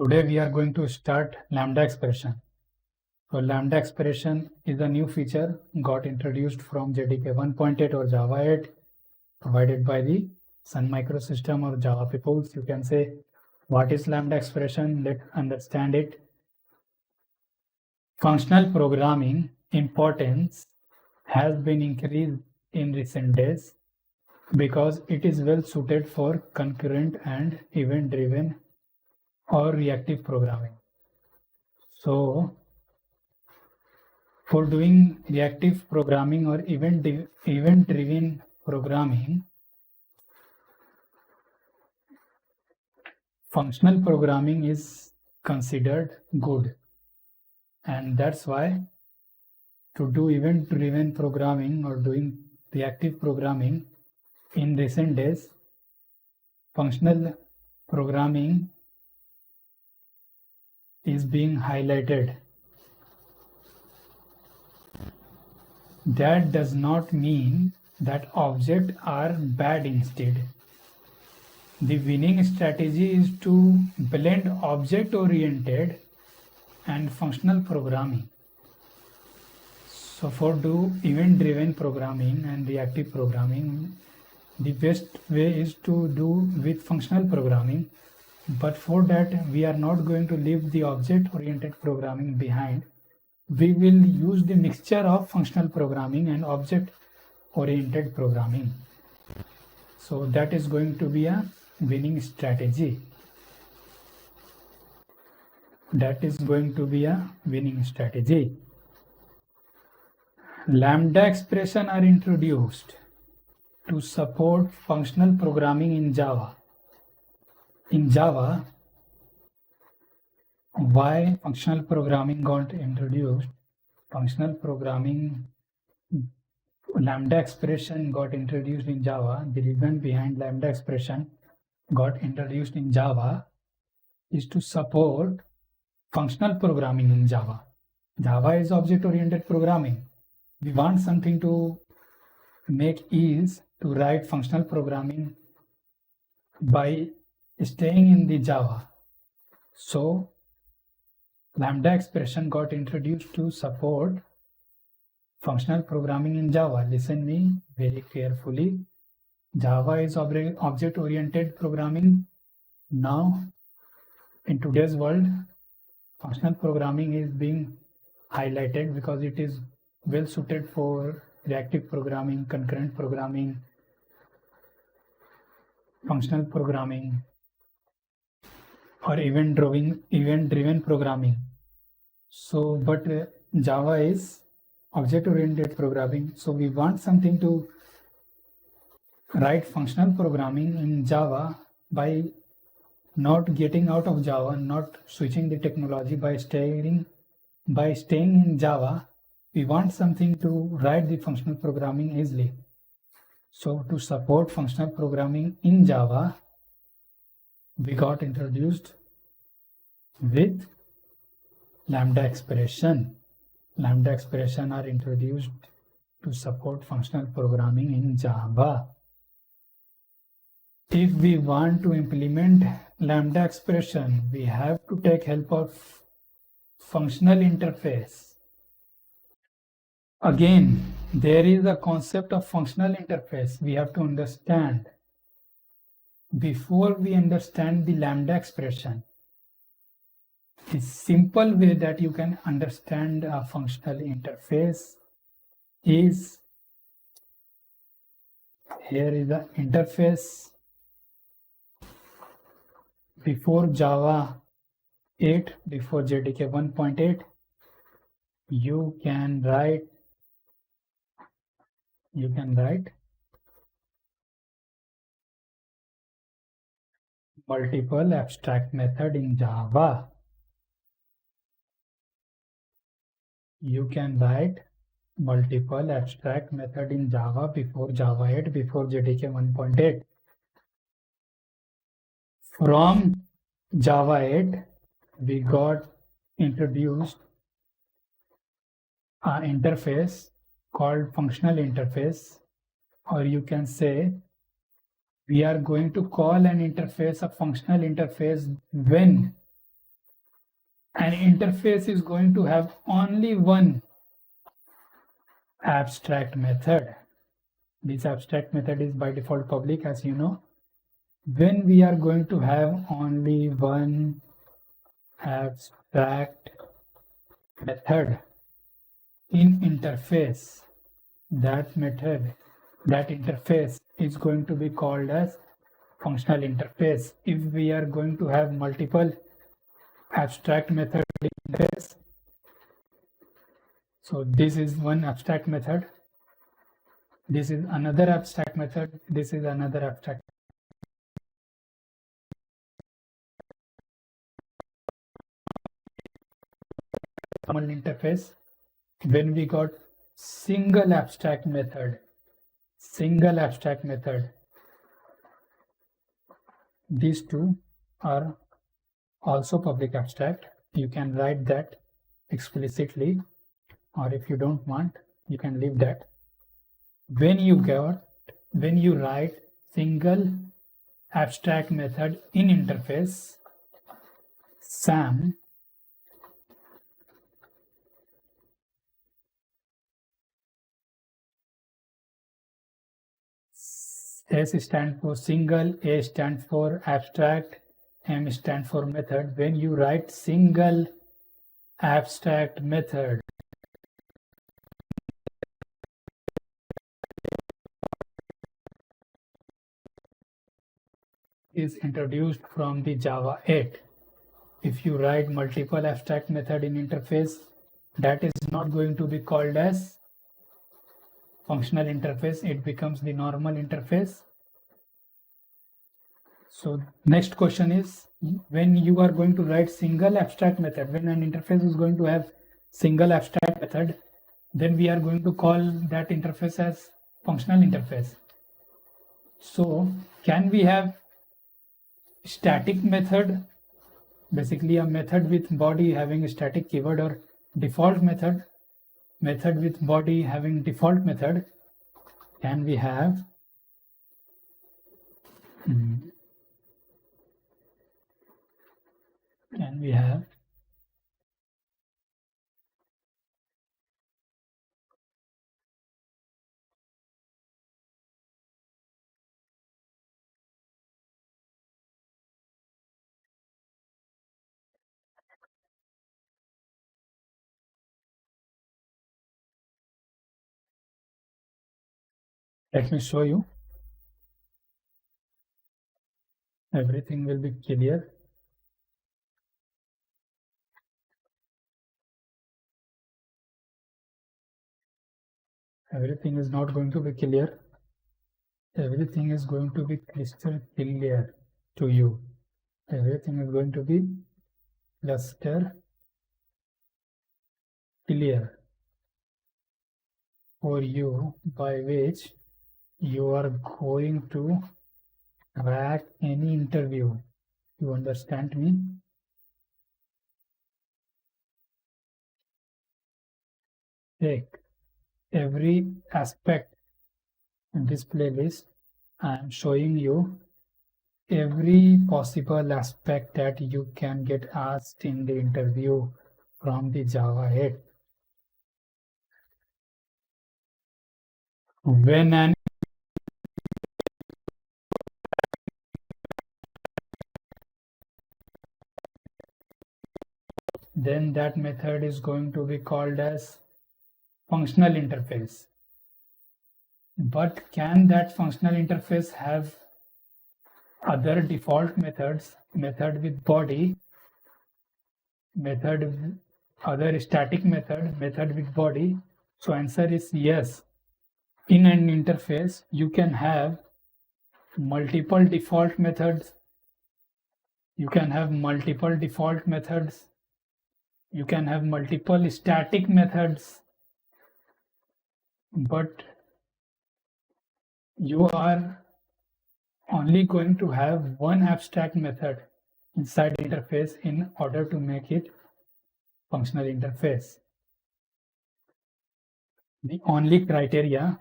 Today we are going to start Lambda expression. So Lambda expression is a new feature got introduced from JDK 1.8 or Java 8 provided by the Sun Microsystem or Java peoples. You can say what is Lambda expression? Let's understand it. Functional programming importance has been increased in recent days because it is well suited for concurrent and event driven or reactive programming. So for doing reactive programming or event-driven programming, functional programming is considered good. And that's why to do event-driven programming or doing reactive programming in recent days, functional programming is being highlighted. That does not mean that objects are bad instead. The winning strategy is to blend object-oriented and functional programming. So for do event-driven programming and reactive programming, the best way is to do with functional programming. But for that, we are not going to leave the object-oriented programming behind. We will use the mixture of functional programming and object-oriented programming. So that is going to be a winning strategy. Lambda expression are introduced to support functional programming in Java. In Java, why functional programming got introduced? Functional programming, Lambda expression got introduced in Java. The reason behind Lambda expression got introduced in Java is to support functional programming in Java. Java is object-oriented programming. We want something to make ease to write functional programming by staying in the Java. So Lambda expression got introduced to support functional programming in Java. Listen me very carefully. Java is object-oriented programming. Now, in today's world, functional programming is being highlighted because it is well suited for reactive programming, concurrent programming, functional programming, or event-driven programming. So, but Java is object-oriented programming. So we want something to write functional programming in Java by not getting out of Java, not switching the technology, by staying in Java. We want something to write the functional programming easily. So to support functional programming in Java, we got introduced with Lambda expression. Lambda expression are introduced to support functional programming in Java. If we want to implement Lambda expression, we have to take help of functional interface. Again, there is a concept of functional interface we have to understand. Before we understand the Lambda expression, the simple way that you can understand a functional interface is, here is the interface. Before Java 8, before JDK 1.8, you can write multiple abstract method in Java. You can write multiple abstract method in Java before Java 8, before JDK 1.8. From Java 8, we got introduced an interface called functional interface, or you can say we are going to call an interface a functional interface when An interface is going to have only one abstract method. This abstract method is by default public, as you know. When we are going to have only one abstract method in interface, that interface is going to be called as functional interface. If we are going to have multiple abstract method interface, so this is one abstract method, this is another abstract method, this is another abstract interface. When we got single abstract method, these two are also public abstract. You can write that explicitly, or if you don't want, you can leave that. When you write single abstract method in interface, SAM, S stands for single, A stands for abstract, M stands for method. When you write single abstract method, is introduced from the Java 8. If you write multiple abstract method in interface, that is not going to be called as functional interface, it becomes the normal interface. So next question is, when you are going to write single abstract method, when an interface is going to have single abstract method, then we are going to call that interface as functional interface. So can we have static method, basically a method with body having a static keyword, or default method with body having default method? Can we have let me show you. Everything will be clear. Everything is not going to be clear. Everything is going to be crystal clear to you. Everything is going to be cluster clear for you, by which you are going to crack any interview. You understand me? Take every aspect in this playlist. I am showing you every possible aspect that you can get asked in the interview from the Java 8. When an then that method is going to be called as functional interface. But can that functional interface have other default methods, method with body, other static method with body? So answer is yes. In an interface, you can have multiple default methods. You can have multiple default methods. You can have multiple static methods. But you are only going to have one abstract method inside the interface in order to make it functional interface. The only criteria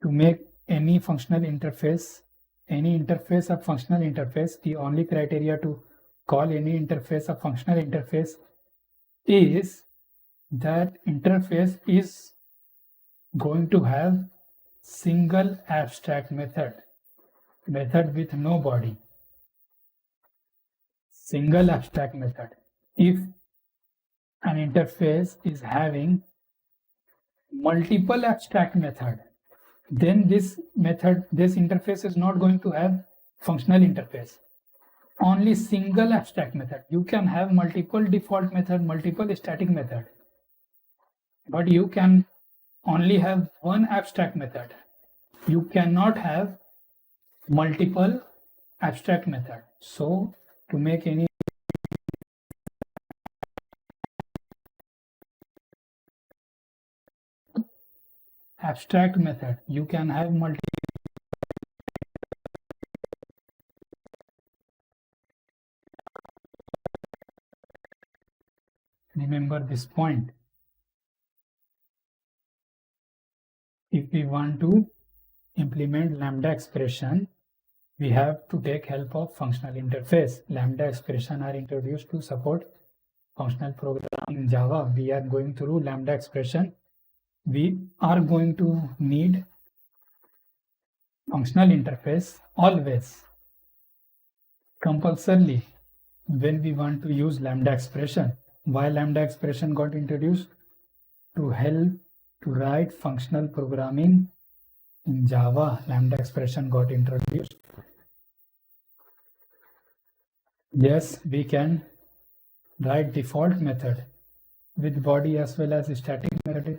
to make any functional interface, any interface a functional interface, the only criteria to call any interface a functional interface is that interface is going to have single abstract method with no body. Single abstract method. If an interface is having multiple abstract method, then this interface is not going to have functional interface. Only single abstract method. You can have multiple default method, multiple static method, but you can only have one abstract method. You cannot have multiple abstract method. So to make any abstract method, you can have remember this point. If we want to implement Lambda expression, we have to take help of functional interface. Lambda expression are introduced to support functional programming in Java. We are going through Lambda expression. We are going to need functional interface always, compulsorily, when we want to use Lambda expression. Why Lambda expression got introduced? To help to write functional programming in Java. Lambda expression got introduced. Yes, we can write default method with body as well as static method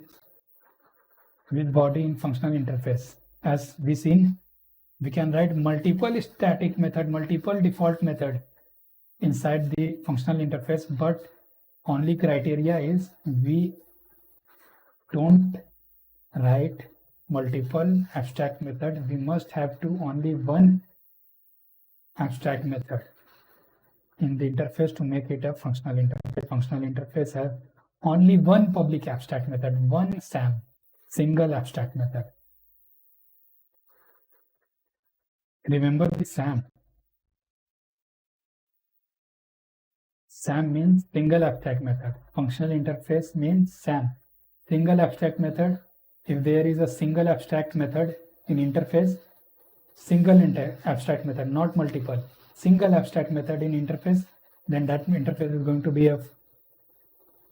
with body in functional interface. As we seen, we can write multiple static method, multiple default method inside the functional interface, but only criteria is we don't write multiple abstract method. We must have to only one abstract method in the interface to make it a functional interface. Functional interface have only one public abstract method, one SAM, single abstract method. Remember the SAM. SAM means single abstract method. Functional interface means SAM, single abstract method. If there is a single abstract method in interface, single abstract method, not multiple, single abstract method in interface, then that interface is going to be a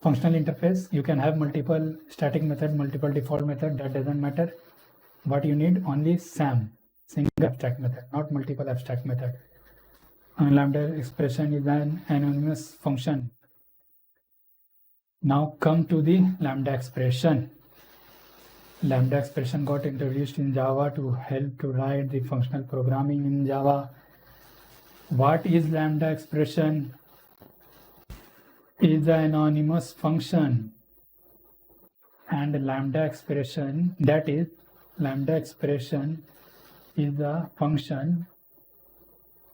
functional interface. You can have multiple static method, multiple default method, that doesn't matter. What you need only SAM, single abstract method, not multiple abstract method. Lambda expression is an anonymous function. Now come to the Lambda expression. Lambda expression got introduced in Java to help to write the functional programming in Java. What is Lambda expression? Is an anonymous function, and Lambda expression, that is, Lambda expression is a function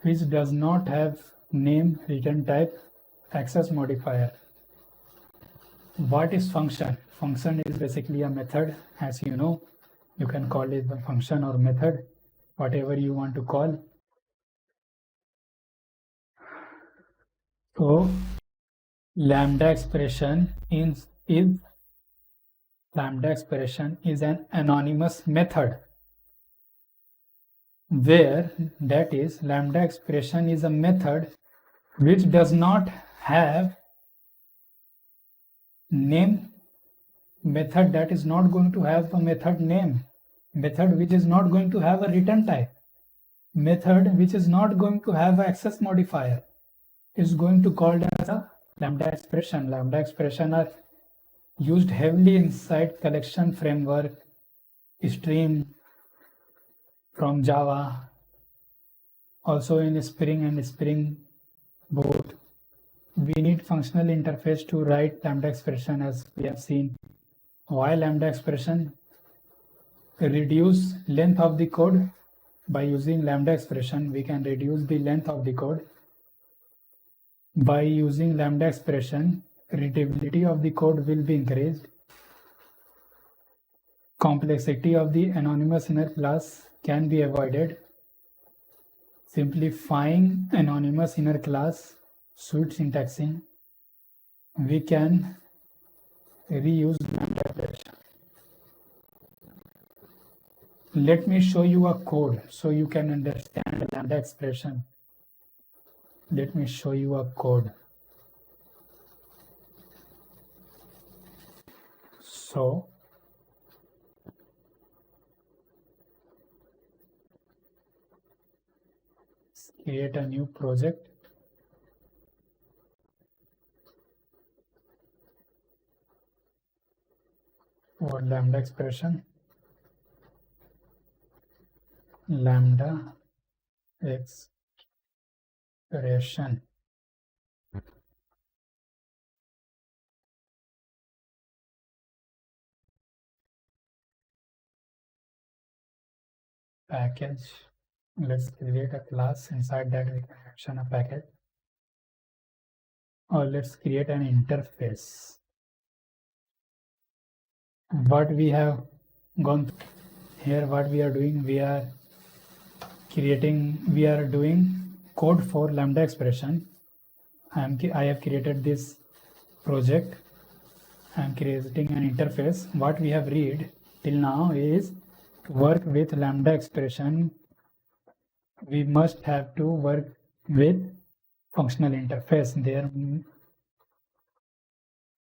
which does not have name, return type, access modifier. What is function? Function is basically a method. As you know, you can call it a function or method, whatever you want to call. So Lambda expression is an anonymous method, where that is, Lambda expression is a method which does not have name, method that is not going to have a method name, method which is not going to have a return type, method which is not going to have an access modifier, is going to called as a Lambda expression. Lambda expression are used heavily inside collection framework, stream from Java, also in Spring and Spring Boot. We need functional interface to write Lambda expression, as we have seen. Why Lambda expression? Reduce length of the code. By using Lambda expression, we can reduce the length of the code. By using Lambda expression, readability of the code will be increased. Complexity of the anonymous inner class can be avoided. Simplifying anonymous inner class, suite syntaxing, we can reuse lambda expression. Let me show you a code so you can understand lambda expression. Let me show you a code. So create a new project. For lambda expression, lambda expression. Package. Let's create a class. Inside that we can mention a package. Or let's create an interface. What we have gone here, what we are doing, we are doing code for lambda expression. I have created this project. I am creating an interface. What we have read till now is to work with lambda expression, we must have to work with functional interface. Their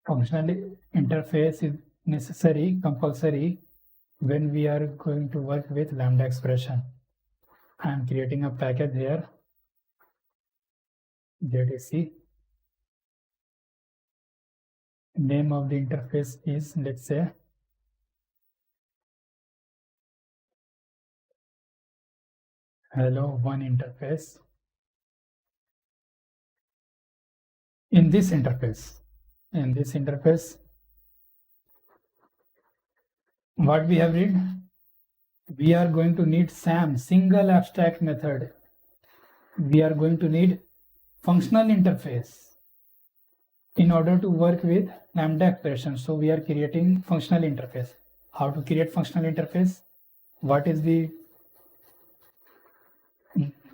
functional interface is necessary, compulsory when we are going to work with lambda expression. I am creating a package here, JDC. Name of the interface is, let's say, hello one interface. In this interface, what we have read, we are going to need SAM, single abstract method. We are going to need functional interface in order to work with lambda expression. So we are creating functional interface. How to create functional interface? What is the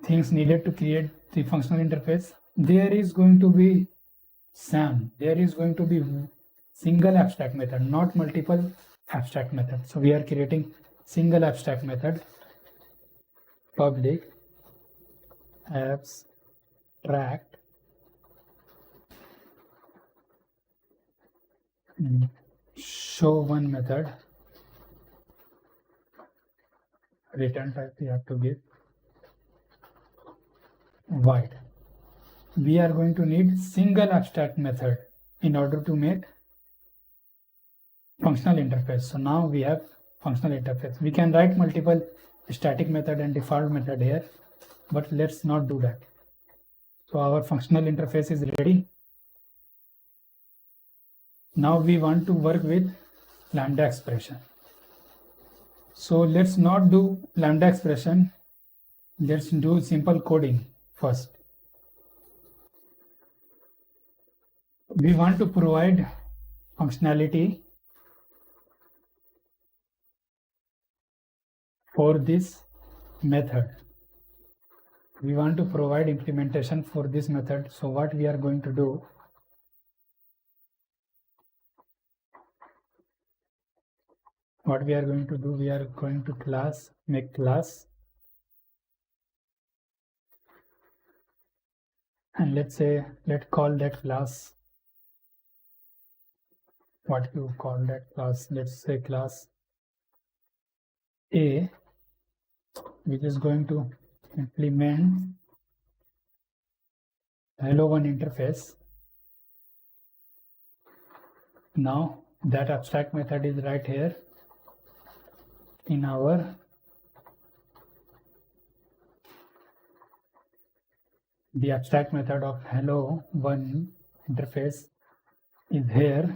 things needed to create the functional interface? There is going to be SAM. There is going to be single abstract method, not multiple abstract method. So we are creating single abstract method, public abstract show one method. Return type we have to give void. We are going to need single abstract method in order to make functional interface. So now we have functional interface. We can write multiple static method and default method here, but let's not do that. So our functional interface is ready. Now we want to work with lambda expression. So let's not do lambda expression. Let's do simple coding first. We want to provide functionality for this method. We want to provide implementation for this method. So what we are going to do, we are going to make class, and let's call that class, what you call that class, let's say class A, which is going to implement hello one interface. Now that abstract method is right here in our the abstract method of hello one interface is here.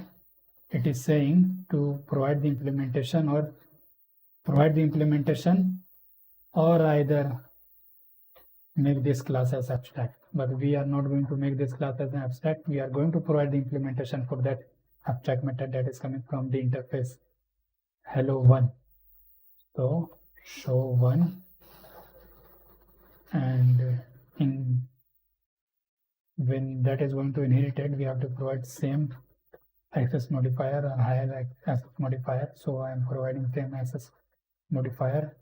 It is saying to provide the implementation or either make this class as abstract, but we are not going to make this class as an abstract. We are going to provide the implementation for that abstract method that is coming from the interface hello one. So show one, and when that is going to inherit it, we have to provide same access modifier or higher access modifier. So I am providing same access modifier,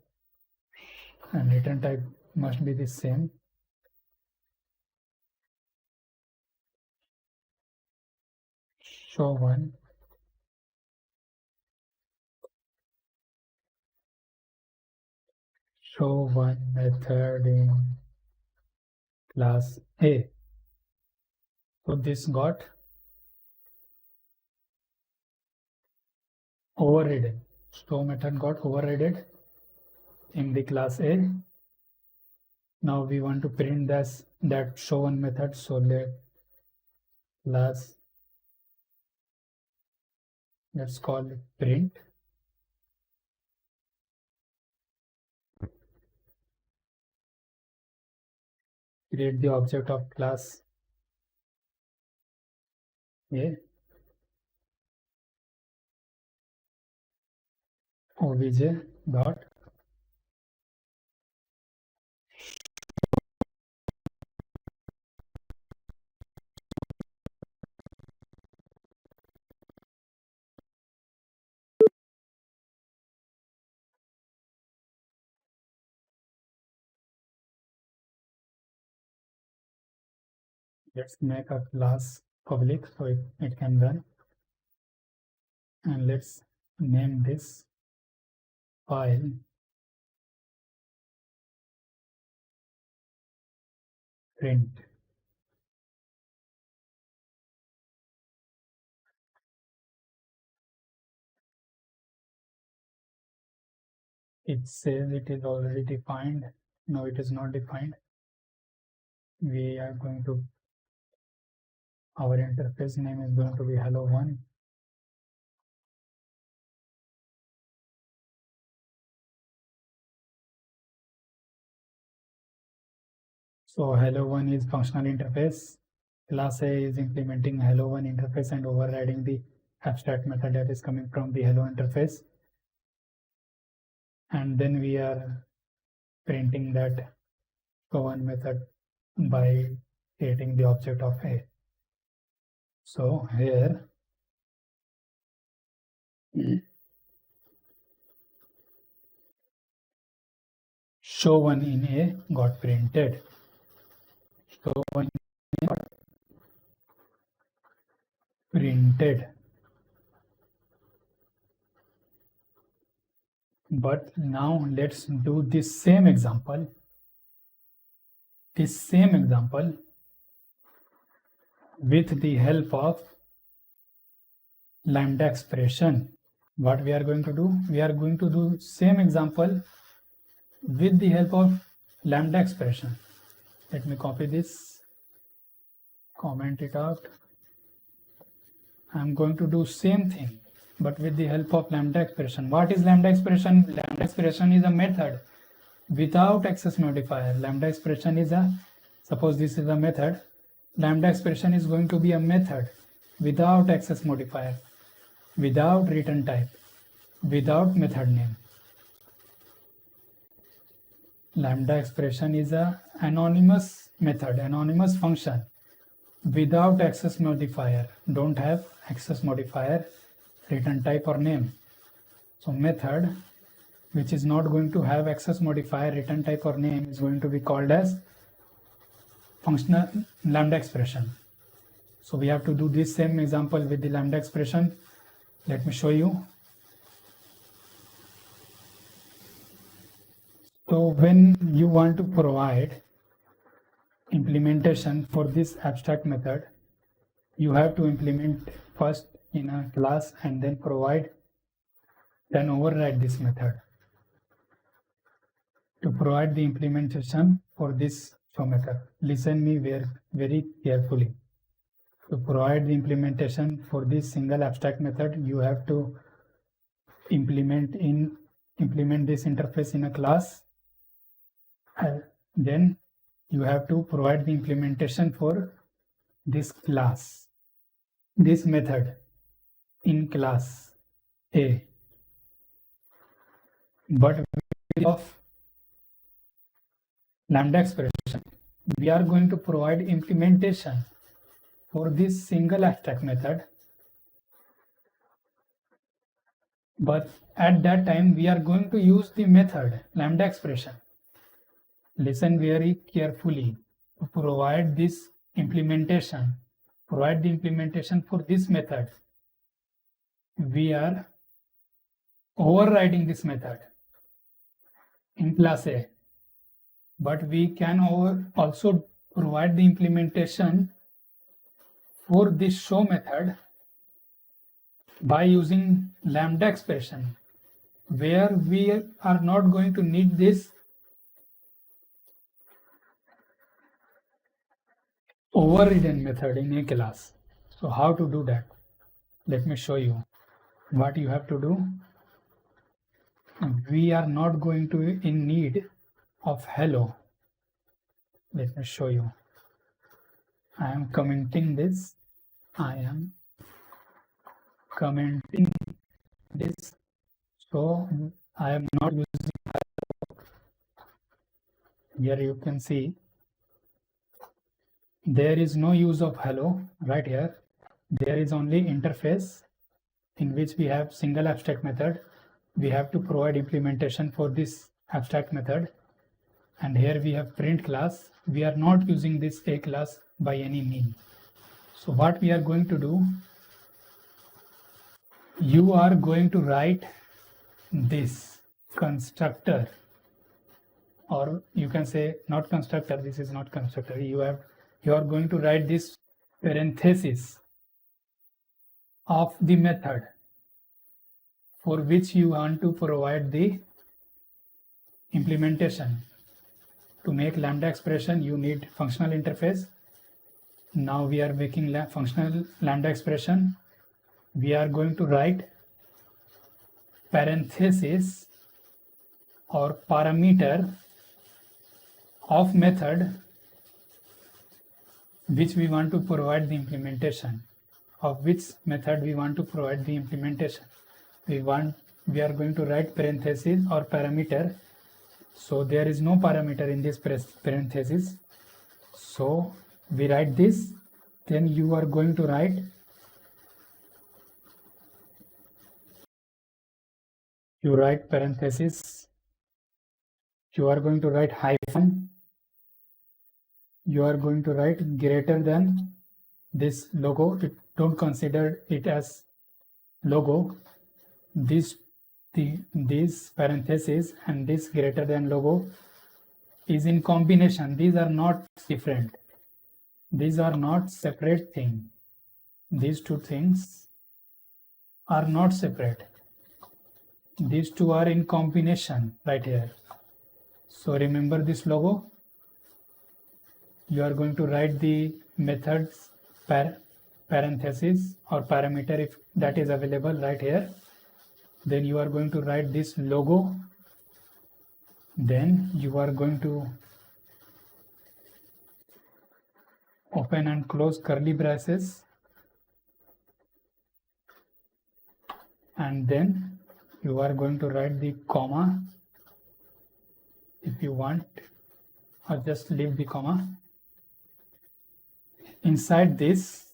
and return type must be the same. Show one method in class A. So this got overridden. Show method got overridden in the class A. Now we want to print that show one method. So let's call it print. Create the object of class A, obj dot let's make a class public so it can run, and let's name this file print. It says it is already defined. No, it is not defined. We are going to, our interface name is going to be hello1. So hello1 is functional interface. Class A is implementing hello1 interface and overriding the abstract method that is coming from the hello interface. And then we are printing that show1 method by creating the object of A. So here show1 in A got printed. Show1 got printed. But now let's do this same example. With the help of Lambda expression. What we are going to do? We are going to do same example with the help of Lambda expression. Let me copy this, comment it out. I am going to do same thing but with the help of Lambda expression. What is Lambda expression? Lambda expression is a method without access modifier. Lambda expression is suppose this is a method. Lambda expression is going to be a method without access modifier, without return type, without method name. Lambda expression is a anonymous method, anonymous function without access modifier. Don't have access modifier, return type or name. So method which is not going to have access modifier, return type or name is going to be called as functional Lambda expression. So we have to do this same example with the Lambda expression. Let me show you. So when you want to provide implementation for this abstract method, you have to implement first in a class and then then override this method. To provide the implementation for this show method, listen me very carefully. To provide the implementation for this single abstract method, you have to implement this interface in a class. Then you have to provide the implementation for this class, this method in class A. But of Lambda expression, we are going to provide implementation for this single abstract method, but at that time we are going to use the method lambda expression. Listen very carefully. To provide this implementation, provide the implementation for this method, we are overriding this method in class A, but we can also provide the implementation for this show method by using lambda expression, where we are not going to need this overridden method in a class. So how to do that? Let me show you. What you have to do, we are not going to in need of hello. Let me show you. I am commenting this. I am commenting this. So I am not using hello. Here you can see there is no use of hello right here. There is only interface in which we have single abstract method. We have to provide implementation for this abstract method, and here we have print class. We are not using this A class by any means. So what we are going to do, you are going to write this constructor, or you can say not constructor, this is not constructor. You are going to write this parenthesis of the method for which you want to provide the implementation. To make lambda expression, you need functional interface. Now we are making functional lambda expression. We are going to write parenthesis or parameter of method which we want to provide the implementation. Of which method we want to provide the implementation. We are going to write parenthesis or parameter. So there is no parameter in this parenthesis. So we write this. Then you are going to write parenthesis. You are going to write hyphen. You are going to write greater than this logo. Don't consider it as logo. These parentheses and this greater than logo is in combination. These are not different. These are not separate things. These two things are not separate. These two are in combination right here. So remember this logo. You are going to write the methods parenthesis or parameter if that is available right here. Then you are going to write this logo. Then you are going to open and close curly braces, and then you are going to write the comma if you want, or just leave the comma. Inside this,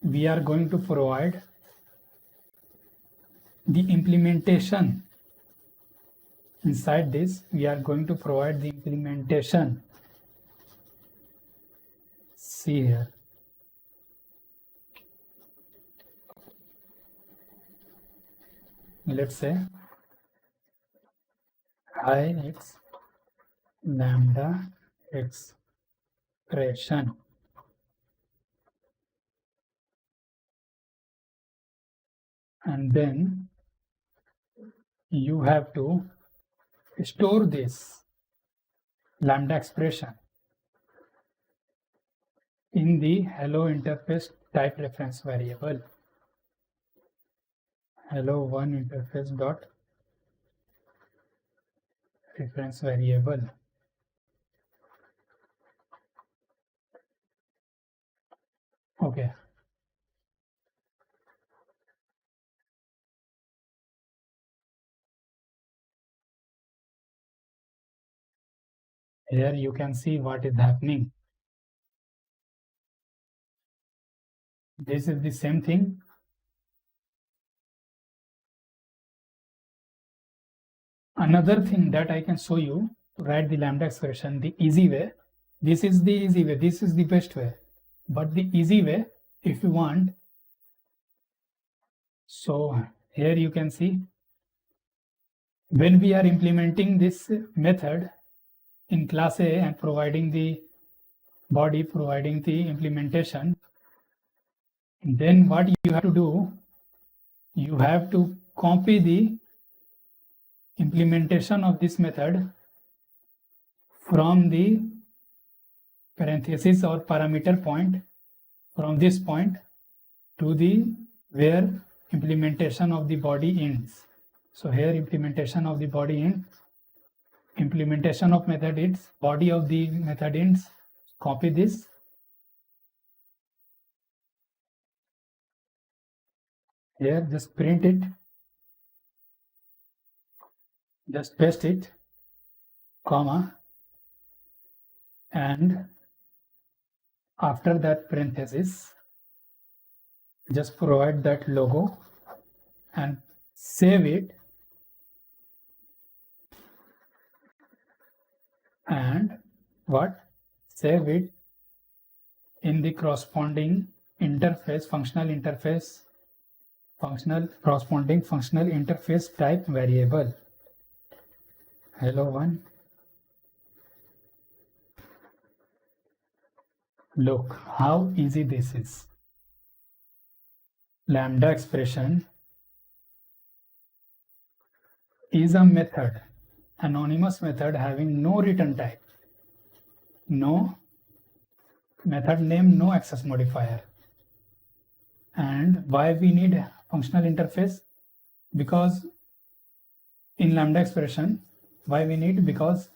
we are going to provide the implementation. Inside this, we are going to provide the implementation. See here. Let's say, hi, it's lambda expression. And then you have to store this lambda expression in the hello interface type reference variable. Hello1 interface dot reference variable. Okay. Here you can see what is happening. This is the same thing. Another thing that I can show you to write the lambda expression the easy way. This is the easy way. This is the best way. But the easy way, if you want, so here you can see when we are implementing this method in class A and providing the body, providing the implementation, then what you have to do, you have to copy the implementation of this method from the parenthesis or parameter point, from this point to the where implementation of the body ends. So here implementation of the body ends, implementation of method ends, body of the method ends. Copy this. Here just print it, just paste it, comma, and after that parenthesis just provide that logo and save it, and save it in the corresponding interface, corresponding functional interface type variable. Hello one. Look how easy this is. Lambda expression is a method, anonymous method having no return type, no method name, no access modifier. And why we need functional interface? Because in lambda expression, why we need? Because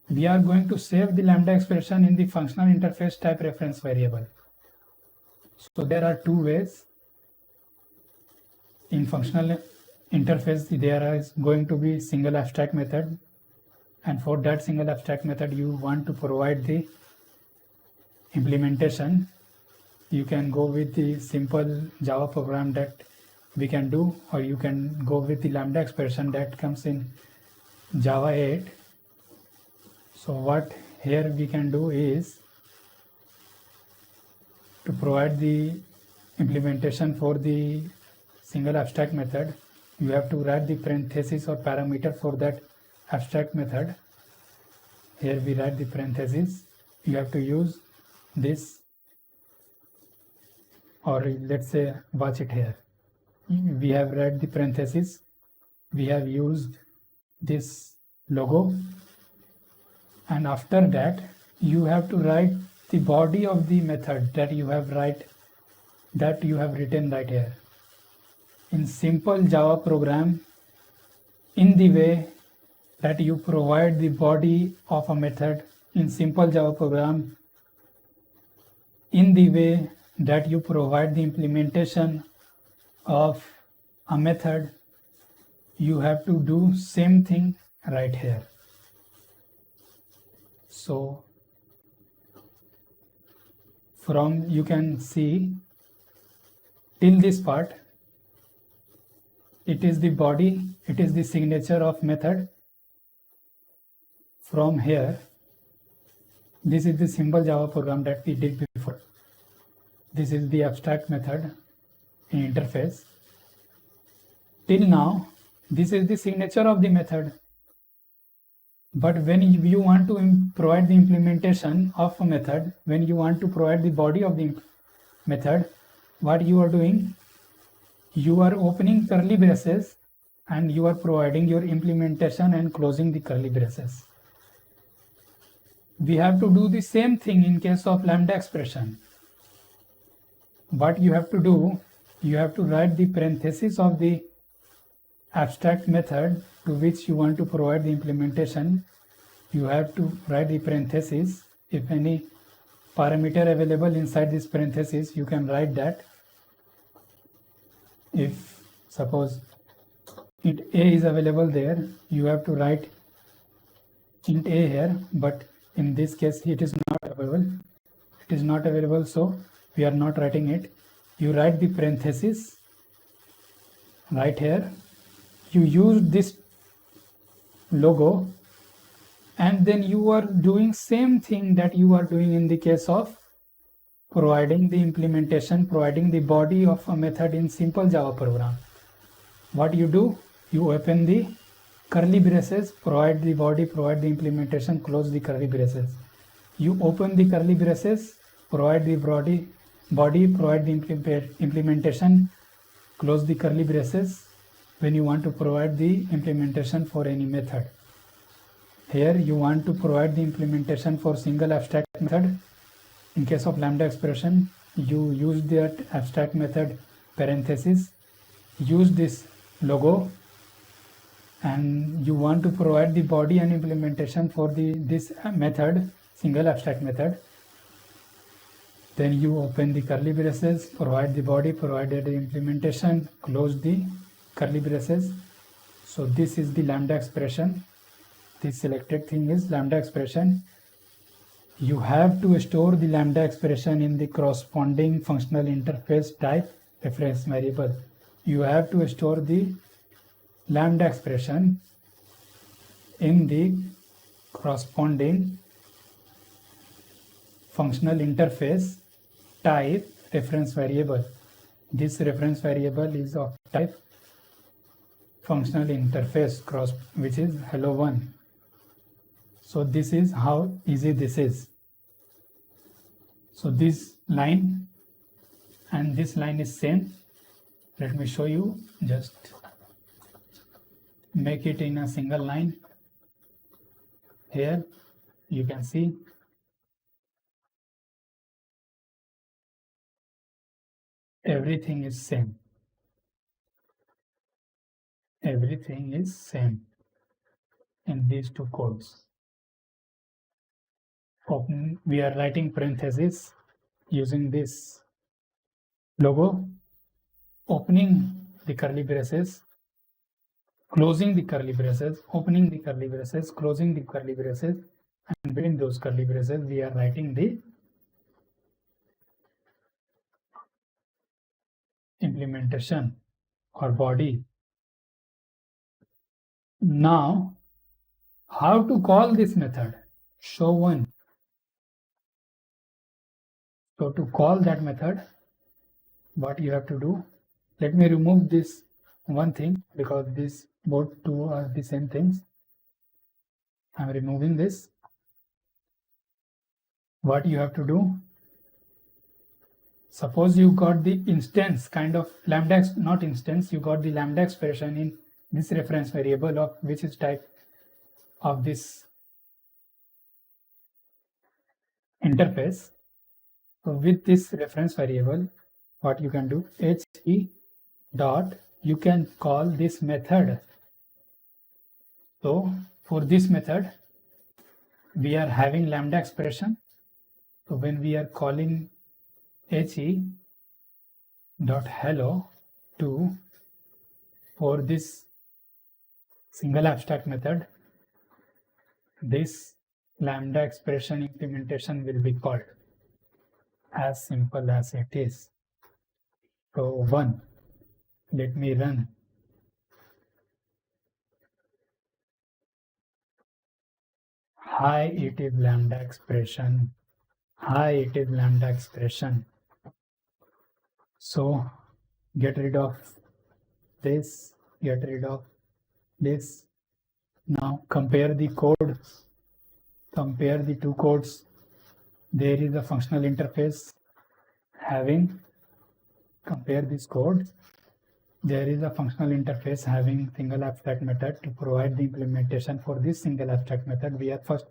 we are going to save the lambda expression in the functional interface type reference variable. So there are two ways. In functional interface, there is going to be single abstract method, and for that single abstract method you want to provide the implementation. You can go with the simple Java program that we can do, or you can go with the lambda expression that comes in Java 8. So what here we can do is to provide the implementation for the single abstract method. You have to write the parenthesis or parameter for that abstract method. Here we write the parenthesis. You have to use this, or let's say watch it here. We have read the parenthesis, we have used this logo, and after that you have to write the body of the method that you have written right here in simple Java program, in the way that you provide the body of a method in simple Java program, in the way that you provide the implementation of a method. You have to do same thing right here. So from you can see till this part, it is the body, it is the signature of method. From here, this is the simple Java program that we did before. This is the abstract method in interface. Till now, this is the signature of the method. But when you want to provide the implementation of a method, when you want to provide the body of the method, what you are doing? You are opening curly braces and you are providing your implementation and closing the curly braces. We have to do the same thing in case of lambda expression. What you have to do, you have to write the parenthesis of the abstract method to which you want to provide the implementation. You have to write the parenthesis. If any parameter available inside this parenthesis, you can write that. If suppose int a is available there, you have to write int a here, but in this case it is not available. It is not available, so we are not writing it. you write the parenthesis right here, you use this logo, and then you are doing same thing that you are doing in the case of providing the implementation, providing the body of a method in simple Java program. What you do, you open the curly braces, provide the body, provide the implementation, close the curly braces. You open the curly braces, provide the body, provide the implementation, close the curly braces when you want to provide the implementation for any method. Here you want to provide the implementation for single abstract method. In case of Lambda expression, you use that abstract method parenthesis, use this logo, and you want to provide the body and implementation for this method, single abstract method. Then you open the curly braces, provide the body, provide the implementation, close the curly braces. So this is the Lambda expression. This selected thing is Lambda expression. You have to store the Lambda expression in the corresponding functional interface type reference variable. You have to store the Lambda expression in the corresponding functional interface type reference variable. This reference variable is of type functional interface cross, which is hello1. So this is how easy this is. So this line and this line is same. Let me show you. Just make it in a single line. Here you can see everything is same. Everything is same in these two codes. Open, we are writing parentheses using this logo, opening the curly braces, closing the curly braces, opening the curly braces, closing the curly braces, and between those curly braces we are writing the implementation or body. Now, how to call this method? Show one. So to call that method, what you have to do, let me remove this one thing because these both two are the same things. I'm removing this. What you have to do, suppose you got the instance kind of Lambda, not instance, you got the Lambda expression in this reference variable of which is type of this interface. So with this reference variable, what you can do, he dot, you can call this method. So for this method, we are having Lambda expression. So when we are calling he dot hello to for this single abstract method, this Lambda expression implementation will be called. As simple as it is. So 1, let me run. Hi, it is Lambda expression. Hi, it is Lambda expression. So get rid of this, get rid of this. Now compare the code, compare the two codes. There is a functional interface having, compare this code. There is a functional interface having single abstract method. To provide the implementation for this single abstract method, we are first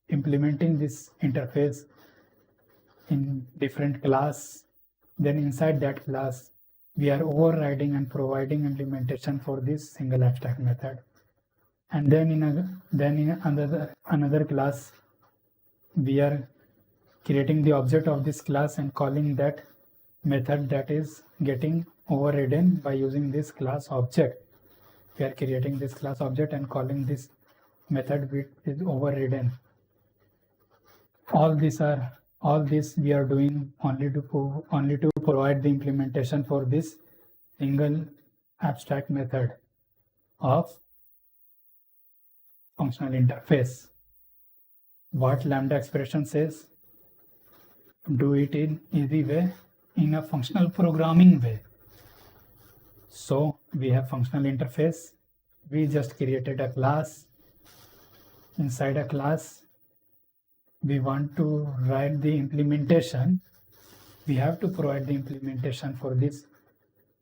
implementing this interface in different class. Then inside that class, we are overriding and providing implementation for this single abstract method. And then in another class, we are creating the object of this class and calling that method that is getting overridden by using this class object. We are creating this class object and calling this method which is overridden. All these are All this we are doing only to provide the implementation for this single abstract method of functional interface. What Lambda expression says, do it in easy way, in a functional programming way. So we have functional interface. We just created a class. Inside a class, we want to write the implementation. We have to provide the implementation for this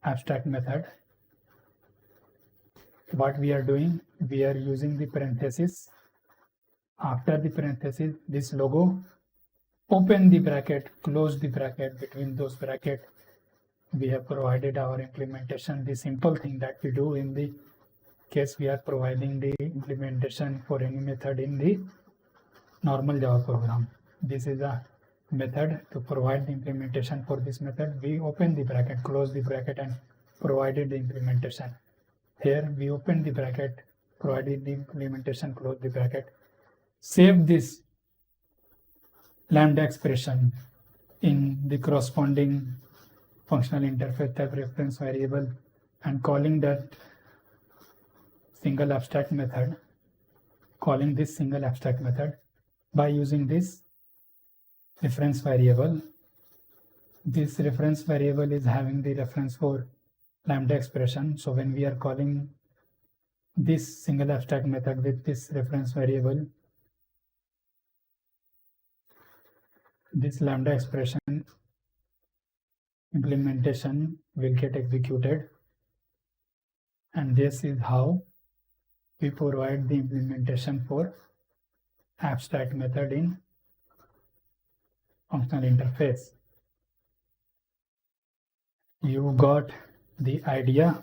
abstract method. What we are doing, we are using the parenthesis. After the parenthesis, this logo, open the bracket, close the bracket. Between those brackets, we have provided our implementation, the simple thing that we do in the case we are providing the implementation for any method in the normal Java program. This is a method to provide the implementation for this method. We open the bracket, close the bracket, and provided the implementation. Here we open the bracket, provided the implementation, close the bracket. Save this Lambda expression in the corresponding functional interface type reference variable and calling that single abstract method, calling this single abstract method by using this reference variable. This reference variable is having the reference for Lambda expression. So when we are calling this single abstract method with this reference variable, this Lambda expression implementation will get executed, and this is how we provide the implementation for abstract method in functional interface. You got the idea.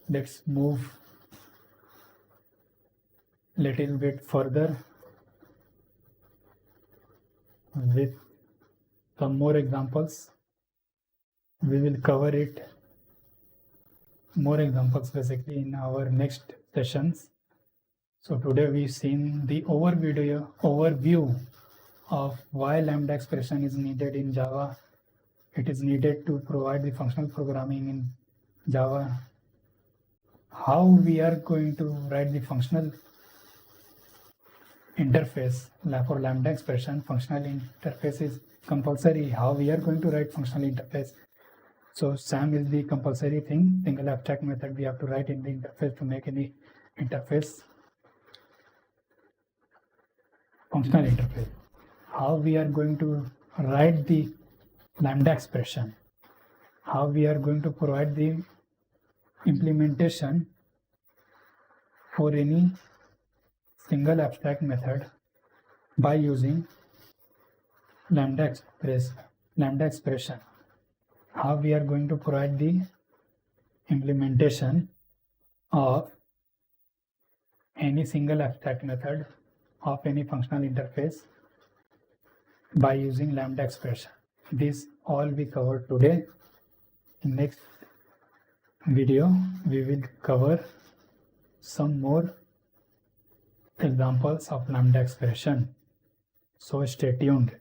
Let's move little bit further with some more examples. We will cover it more examples basically in our next sessions. So today we've seen the overview of why Lambda expression is needed in Java. It is needed to provide the functional programming in Java. How we are going to write the functional interface for Lambda expression. Functional interface is compulsory. How we are going to write functional interface. So SAM is the compulsory thing, single abstract method we have to write in the interface to make any interface functional interface. How we are going to write the Lambda expression. How we are going to provide the implementation for any single abstract method by using Lambda expression. How we are going to provide the implementation of any single abstract method of any functional interface by using Lambda expression. This all we covered today. In next video, we will cover some more examples of Lambda expression. So stay tuned.